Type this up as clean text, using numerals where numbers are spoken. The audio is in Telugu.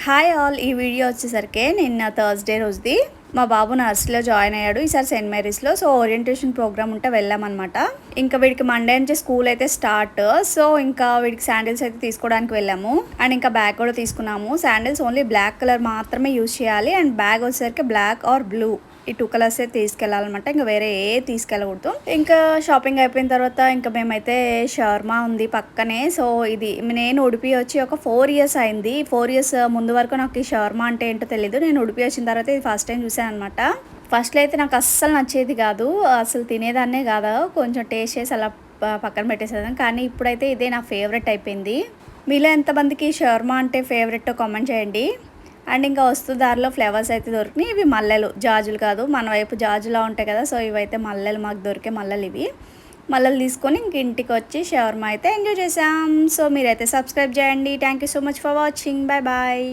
హాయ్ ఆల్, ఈ వీడియో వచ్చేసరికి నిన్న థర్స్డే రోజుది. మా బాబు నర్సరీలో జాయిన్ అయ్యాడు ఈసారి సెయింట్ మేరీస్లో. సో ఓరియంటేషన్ ప్రోగ్రామ్ ఉంటే వెళ్ళామన్నమాట. ఇంకా వీడికి మండే నుంచి స్కూల్ అయితే స్టార్ట్. సో ఇంకా వీడికి శాండిల్స్ అయితే తీసుకోవడానికి వెళ్ళాము. అండ్ ఇంకా బ్యాగ్ కూడా తీసుకున్నాము. శాండిల్స్ ఓన్లీ బ్లాక్ కలర్ మాత్రమే యూజ్ చేయాలి. అండ్ బ్యాగ్ వచ్చేసరికి బ్లాక్ ఆర్ బ్లూ, ఈ 2 కలర్సే తీసుకెళ్ళాలన్నమాట. ఇంకా వేరే ఏ తీసుకెళ్ళకూడదు. ఇంకా షాపింగ్ అయిపోయిన తర్వాత ఇంకా మేమైతే షవర్మా ఉంది పక్కనే. సో ఇది నేను ఉడిపి వచ్చి ఒక 4 ఇయర్స్ అయింది. 4 ఇయర్స్ ముందు వరకు నాకు ఈ షవర్మా అంటే ఏంటో తెలియదు. నేను ఉడిపి వచ్చిన తర్వాత ఇది ఫస్ట్ టైం చూసాను అనమాట. ఫస్ట్లో అయితే నాకు అస్సలు నచ్చేది కాదు, అసలు తినేదాన్నే కాదు. కొంచెం టేస్ట్ చేసి అలా పక్కన పెట్టేసేదాన్ని. కానీ ఇప్పుడైతే ఇదే నా ఫేవరెట్ అయిపోయింది. మీలో ఎంతమందికి షవర్మా అంటే ఫేవరెట్ కామెంట్ చేయండి. అండ్ ఇంకా వస్తూ దారిలో ఫ్లవర్స్ అయితే దొరికినాయి. ఇవి మల్లెలు, జాజులు కాదు. మన వైపు జాజులా ఉంటాయి కదా, సో ఇవైతే మల్లెలు, మాకు దొరికే మల్లెలు ఇవి. మల్లెలు తీసుకొని ఇంక ఇంటికి వచ్చి షవర్మా అయితే ఎంజాయ్ చేసాం. సో మీరైతే సబ్స్క్రైబ్ చేయండి. Thank you so much for watching. Bye bye.